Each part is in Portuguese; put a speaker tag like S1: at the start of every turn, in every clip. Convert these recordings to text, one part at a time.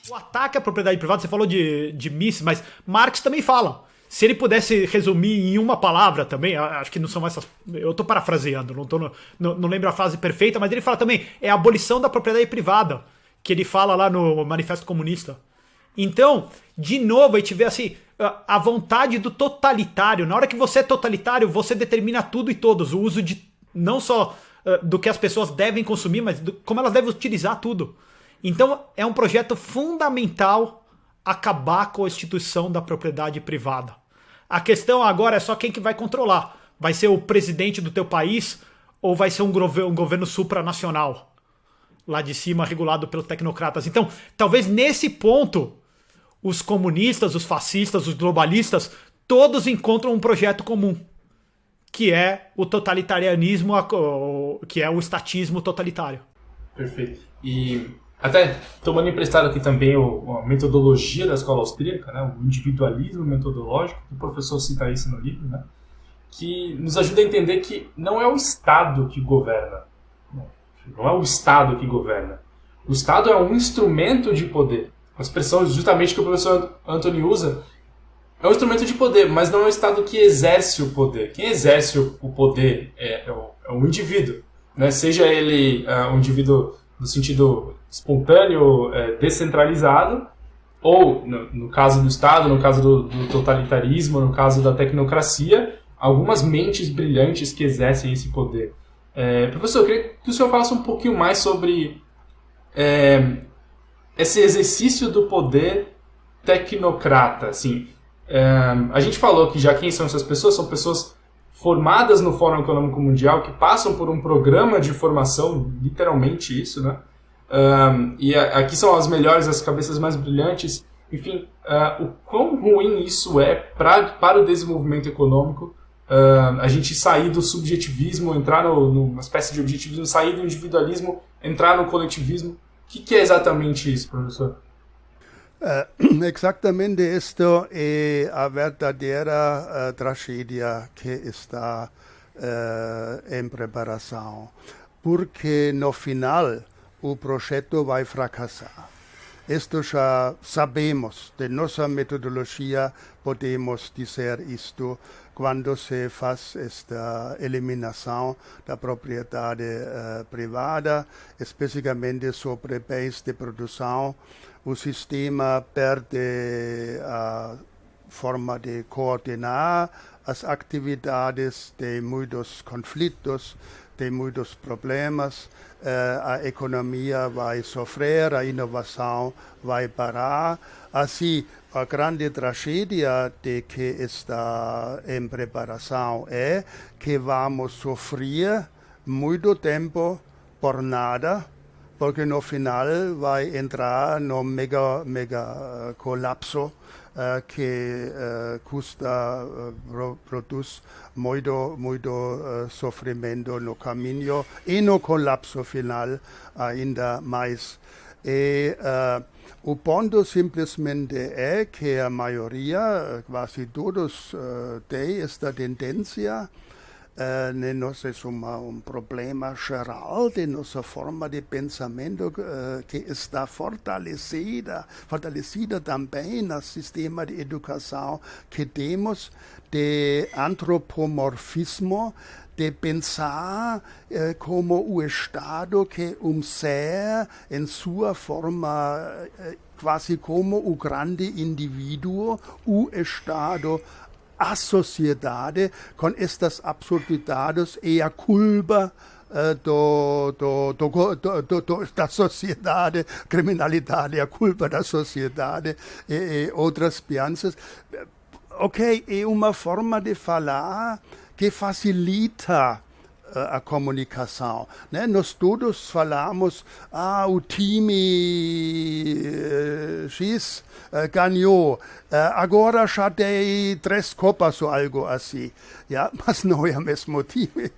S1: O ataque à propriedade privada, você falou de Mises, mas Marx também fala. Se ele pudesse resumir em uma palavra também, acho que não são essas. Eu estou parafraseando, não lembro a frase perfeita, mas ele fala também, é a abolição da propriedade privada, que ele fala lá no Manifesto Comunista. Então, de novo, a gente vê assim, a vontade do totalitário. Na hora que você é totalitário, você determina tudo e todos. O uso de não só do que as pessoas devem consumir, mas como elas devem utilizar tudo. Então, é um projeto fundamental acabar com a instituição da propriedade privada. A questão agora é só quem que vai controlar. Vai ser o presidente do teu país ou vai ser um governo supranacional? Lá de cima, regulado pelos tecnocratas. Então, talvez nesse ponto, os comunistas, os fascistas, os globalistas, todos encontram um projeto comum, que é o totalitarianismo, que é o estatismo totalitário.
S2: Perfeito. E até tomando emprestado aqui também a metodologia da escola austríaca, né, o individualismo metodológico, o professor cita isso no livro, né, que nos ajuda a entender que não é o Estado que governa. Não é o Estado que governa. O Estado é um instrumento de poder. A expressão justamente que o professor Anthony usa é um instrumento de poder, mas não é o Estado que exerce o poder. Quem exerce o poder é o indivíduo, né? Seja ele um indivíduo no sentido espontâneo, descentralizado, ou, no caso do Estado, no caso do totalitarismo, no caso da tecnocracia, algumas mentes brilhantes que exercem esse poder. Professor, eu queria que o senhor falasse um pouquinho mais sobre esse exercício do poder tecnocrata. Assim, a gente falou que já quem são essas pessoas? São pessoas formadas no Fórum Econômico Mundial, que passam por um programa de formação, literalmente isso, né? E aqui são as melhores, as cabeças mais brilhantes. Enfim, o quão ruim isso é para o desenvolvimento econômico, a gente sair do subjetivismo, entrar numa espécie de objetivismo, sair do individualismo, entrar no coletivismo. O que é exatamente isso, professor?
S3: Exatamente isto é a verdadeira tragédia que está em preparação, porque no final o projeto vai fracassar. Isto já sabemos, de nossa metodologia podemos dizer isto quando se faz esta eliminação da propriedade privada, especificamente sobre bens de produção. O sistema perde a forma de coordenar as atividades, de muitos conflitos, de muitos problemas. A economia vai sofrer, a inovação vai parar. Assim, a grande tragédia de que está em preparação é que vamos sofrer muito tempo por nada, porque no final vai entrar no mega colapso que produz muito sofrimento no caminho e no colapso final ainda mais. O ponto simplesmente é que a maioria, quase todos, tem esta tendência. Nós é um problema geral de nossa forma de pensamento que está fortalecida também no sistema de educação que temos, de antropomorfismo, de pensar como o Estado que ser em sua forma quase como o grande indivíduo, o Estado, a sociedade, com estas absurdidades e a culpa da sociedade, criminalidade, a culpa da sociedade e outras pianças. Ok, é uma forma de falar que facilita a comunicação, né? Nós todos falamos, o time X ganhou, agora já tem 3 copas ou algo assim. Ja, mas não é o mesmo time.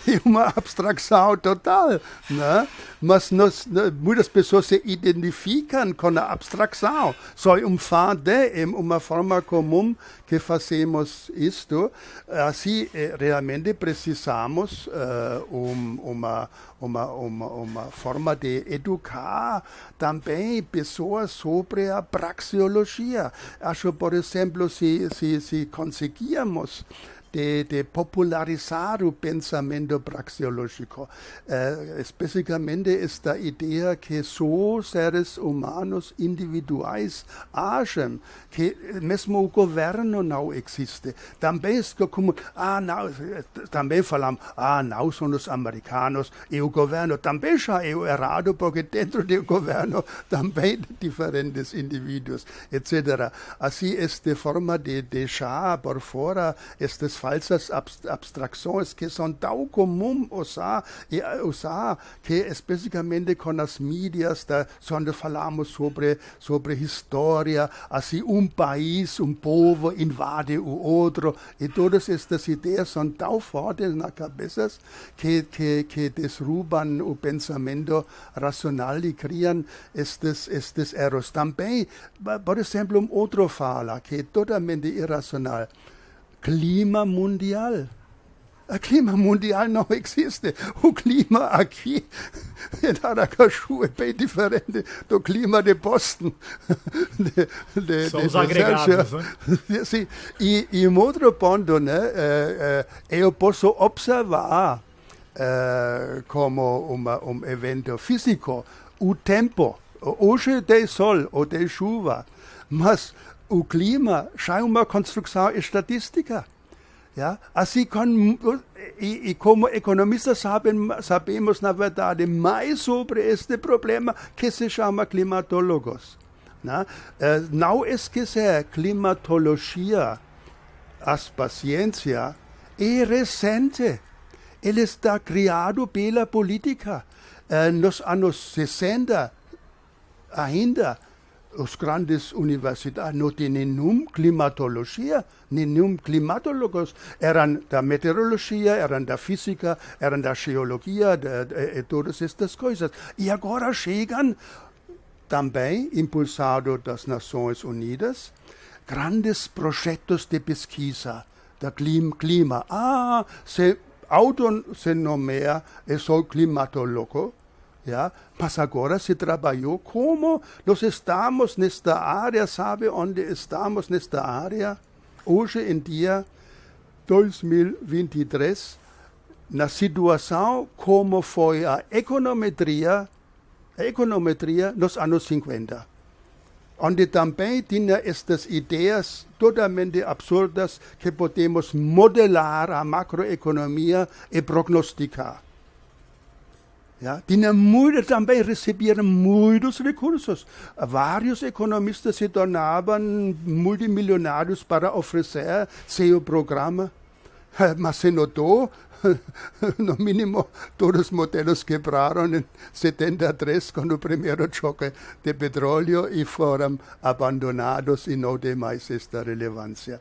S3: É uma abstração total, né? Mas muitas pessoas se identificam com a abstração. Só é uma forma comum que fazemos isto. Assim, realmente precisamos uma forma de educar também pessoas sobre a praxeologia. Acho, por exemplo, se conseguíamos de popularizar o pensamento praxeológico, especificamente esta ideia que só seres humanos individuais agem, que mesmo o governo não existe. Também como, não, também falamos, não são os americanos e o governo também já é errado, porque dentro do governo também diferentes indivíduos, etc. Assim, esta forma de deixar por fora estas falsas abstrações que são tão comuns usar, que especificamente com as mídias, quando falamos sobre história, assim país, povo invade o outro, e todas estas ideias são tão fortes nas cabeças que derrubam o pensamento racional e criam estes erros. Também, por exemplo, outro fala que é totalmente irracional. Clima mundial. O clima mundial não existe. O clima aqui em Aracaju é bem diferente do clima de Boston.
S1: São os agregados,
S3: né? Sim. E um outro ponto, né? Eu posso observar como evento físico o tempo. Hoje tem sol ou tem chuva, mas o clima já é uma construção estatística. Ja? Assim, como economistas sabemos, na verdade, mais sobre este problema que se chama climatólogos. Né? Não esquecer, climatologia, a ciência, é recente. Ele está criado pela política. Nos anos 60, ainda, as grandes universidades não tinham nenhuma climatologia, nenhum climatólogos. Eram da meteorologia, eram da física, eram da geologia, todas estas coisas. E agora chegam, também impulsado das Nações Unidas, grandes projetos de pesquisa do clima. Se nomeia, eu sou climatólogo. Ja, mas agora se trabalhou como nós estamos nesta área, sabe onde estamos nesta área? Hoje em dia, 2023, na situação como foi a econometria nos anos 50. Onde também tinha estas ideias totalmente absurdas que podemos modelar a macroeconomia e prognosticar. Ja, também receberam muitos recursos. Vários economistas se tornavam multimilionários para oferecer seu programa. Mas se notou, no mínimo, todos os modelos quebraram em 73, com o primeiro choque de petróleo, e foram abandonados e não tem mais esta relevância.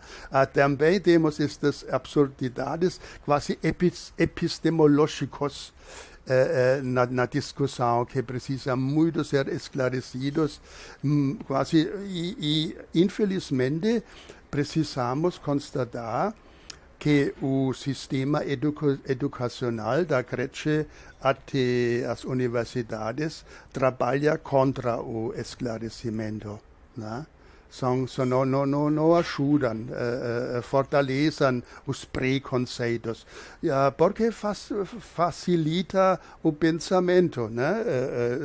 S3: Também temos estas absurdidades quase epistemológicas na discussão, que precisam muito ser esclarecidos, quase, e infelizmente precisamos constatar que o sistema educacional da creche até as universidades trabalha contra o esclarecimento, né? Não ajudam, fortalecem os preconceitos, porque facilita o pensamento, né?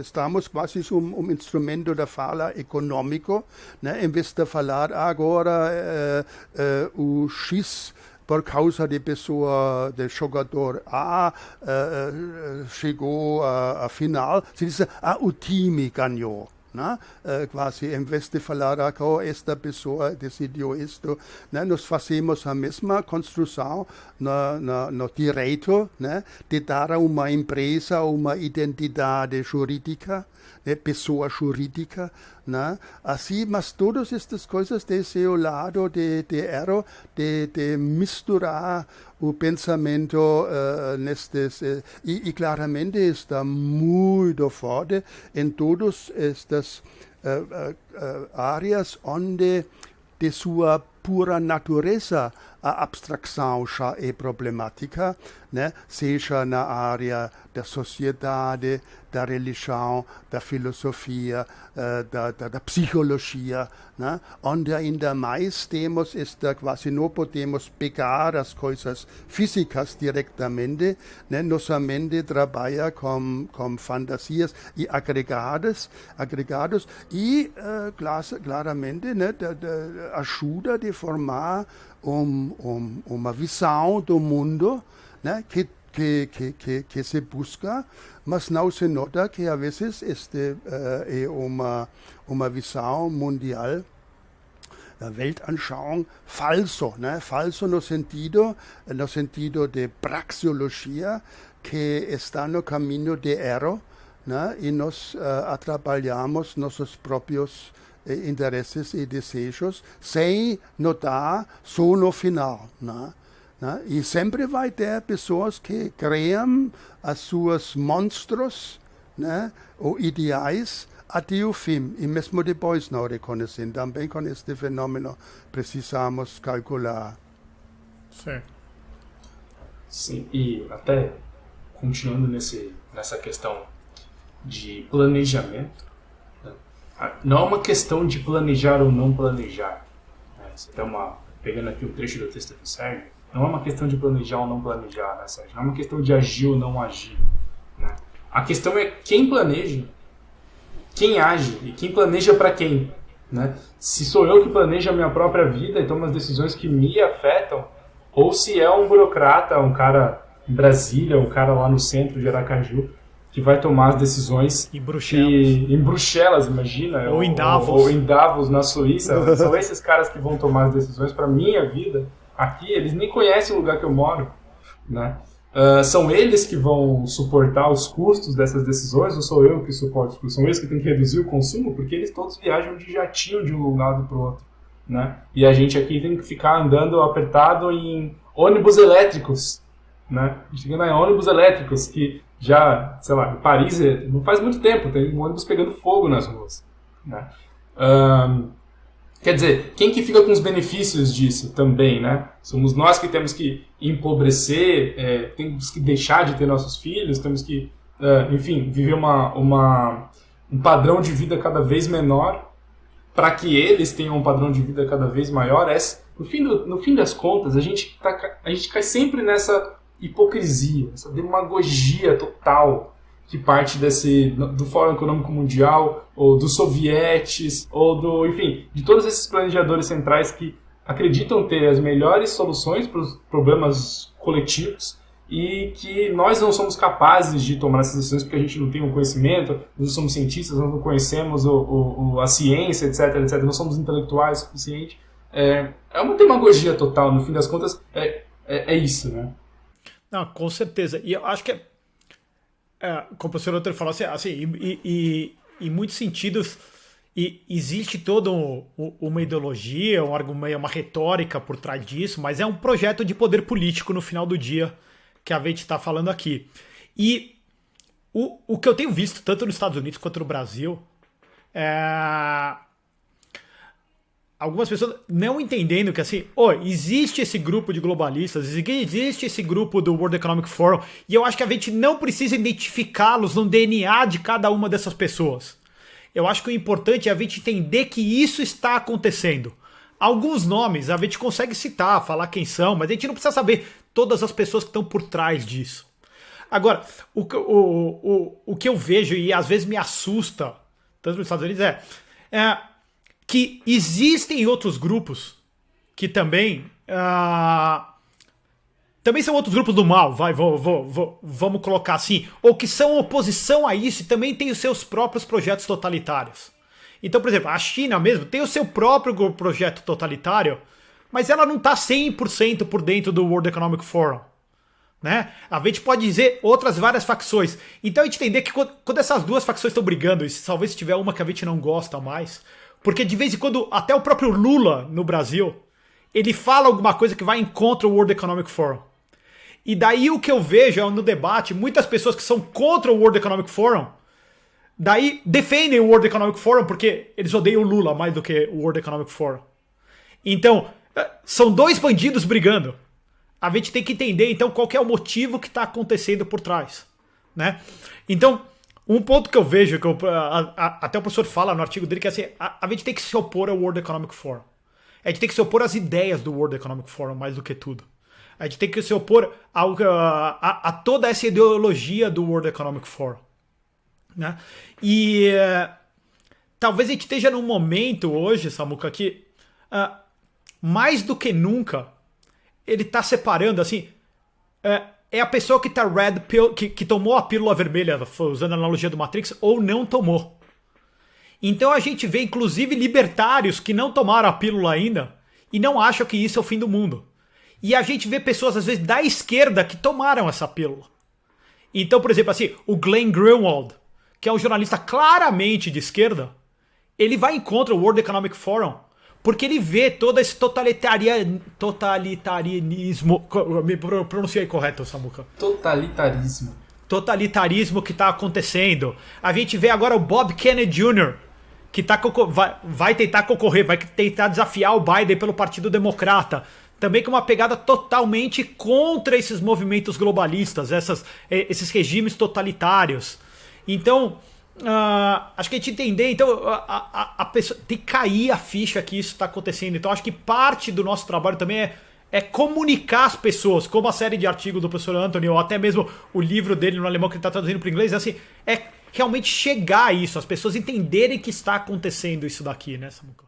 S3: Estamos quase instrumento da fala econômico, né? Em vez de falar agora o X por causa de pessoa, de jogador A, chegou à final, se diz, o time ganhou. Né? Quase, em vez de falar, esta pessoa decidiu isto, né? Nós fazemos a mesma construção no direito, né? De dar a uma empresa uma identidade jurídica, né? Pessoa jurídica, né? Assim, mas todas estas coisas têm seu lado de erro, de misturar o pensamento nestes, e claramente está muito forte em todas estas áreas onde de sua pura natureza a abstração já é problemática, né? Seja na área da sociedade, da religião, da filosofia, da psicologia, né? Onde ainda mais temos quase não podemos pegar as coisas físicas diretamente, né? Nossa mente trabalha com fantasias e agregados e claramente, né? Ajuda de formar uma visão do mundo, né, que se busca, mas não se nota que às vezes é uma visão mundial, a Weltanschauung falso, né? Falso no sentido de praxeologia, que está no caminho de erro, né? E nós atrapalhamos nossos próprios interesses e desejos sem notar só no final, né? E sempre vai ter pessoas que criam as suas monstros, né? Ou ideais até o fim, e mesmo depois não reconhecem. Também com este fenômeno precisamos calcular.
S1: Sim.
S2: Sim, e até continuando nessa questão de planejamento, não é uma questão de planejar ou não planejar. Você tem pegando aqui o trecho do texto do Sérgio, não é uma questão de planejar ou não planejar, né, Sérgio? Não é uma questão de agir ou não agir, né? A questão é quem planeja, quem age e quem planeja para quem, né? Se sou eu que planejo a minha própria vida e tomo as decisões que me afetam, ou se é um burocrata, um cara em Brasília, um cara lá no centro de Aracaju, que vai tomar as decisões em Bruxelas, imagina,
S1: ou em Davos,
S2: ou em Davos, na Suíça. São esses caras que vão tomar as decisões para minha vida aqui. Eles nem conhecem o lugar que eu moro, né? São eles que vão suportar os custos dessas decisões, ou sou eu que suporto os custos? São eles que têm que reduzir o consumo, porque eles todos viajam de jatinho de um lado para o outro, né? E a gente aqui tem que ficar andando apertado em ônibus elétricos, né? A gente anda em ônibus elétricos que já, sei lá, em Paris não faz muito tempo, tem um ônibus pegando fogo nas ruas, né? Quer dizer, quem que fica com os benefícios disso também, né? Somos nós que temos que empobrecer, temos que deixar de ter nossos filhos, temos que, enfim, viver um padrão de vida cada vez menor para que eles tenham um padrão de vida cada vez maior. No fim das contas, a gente cai sempre nessa hipocrisia, essa demagogia total que parte do Fórum Econômico Mundial, ou dos sovietes, ou enfim, de todos esses planejadores centrais que acreditam ter as melhores soluções para os problemas coletivos e que nós não somos capazes de tomar essas decisões porque a gente não tem o conhecimento, nós não somos cientistas, nós não conhecemos a ciência, etc, etc, não somos intelectuais o suficiente. É uma demagogia total, no fim das contas, é isso, né?
S1: Não, com certeza. E eu acho que, como o professor Otter falou, assim, em muitos sentidos, existe toda uma ideologia, um argumento, uma retórica por trás disso, mas é um projeto de poder político no final do dia que a gente está falando aqui. E o que eu tenho visto, tanto nos Estados Unidos quanto no Brasil, algumas pessoas não entendendo que assim, existe esse grupo de globalistas, existe esse grupo do World Economic Forum, e eu acho que a gente não precisa identificá-los no DNA de cada uma dessas pessoas. Eu acho que o importante é a gente entender que isso está acontecendo. Alguns nomes a gente consegue citar, falar quem são, mas a gente não precisa saber todas as pessoas que estão por trás disso. Agora, o que eu vejo, e às vezes me assusta, tanto nos Estados Unidos, que existem outros grupos que também são outros grupos do mal, vamos colocar assim, ou que são oposição a isso e também tem os seus próprios projetos totalitários. Então, por exemplo, a China mesmo tem o seu próprio projeto totalitário, mas ela não está 100% por dentro do World Economic Forum, né? A gente pode dizer outras várias facções. Então a gente entender que quando essas duas facções estão brigando, e talvez tiver uma que a gente não gosta mais, porque de vez em quando até o próprio Lula no Brasil, ele fala alguma coisa que vai em contra o World Economic Forum. E daí o que eu vejo no debate, muitas pessoas que são contra o World Economic Forum, daí defendem o World Economic Forum porque eles odeiam o Lula mais do que o World Economic Forum. Então, São dois bandidos brigando. A gente tem que entender, então, qual que é o motivo que está acontecendo por trás, né? Então, um ponto que eu vejo, que até o professor fala no artigo dele, que é assim, a gente tem que se opor ao World Economic Forum. A gente tem que se opor às ideias do World Economic Forum, mais do que tudo. A gente tem que se opor a toda essa ideologia do World Economic Forum, né? E talvez a gente esteja num momento hoje, Samuca, que mais do que nunca ele está separando, assim, é a pessoa que tá red pill, que tomou a pílula vermelha, usando a analogia do Matrix, ou não tomou. Então a gente vê, inclusive, libertários que não tomaram a pílula ainda e não acham que isso é o fim do mundo. E a gente vê pessoas, às vezes, da esquerda que tomaram essa pílula. Então, por exemplo, assim, o Glenn Greenwald, que é um jornalista claramente de esquerda, ele vai em contra o World Economic Forum porque ele vê todo esse totalitarismo... Me pronunciei correto, Samuca? Totalitarismo que está acontecendo. A gente vê agora o Bob Kennedy Jr., que vai tentar concorrer, vai tentar desafiar o Biden pelo Partido Democrata. Também com uma pegada totalmente contra esses movimentos globalistas, esses regimes totalitários. Então, acho que a gente entender, então, a pessoa tem que cair a ficha que isso está acontecendo. Então, acho que parte do nosso trabalho também é comunicar as pessoas, como a série de artigos do professor Anthony, ou até mesmo o livro dele no alemão que ele está traduzindo para o inglês, assim, é realmente chegar a isso, as pessoas entenderem que está acontecendo isso daqui, né, Samuca?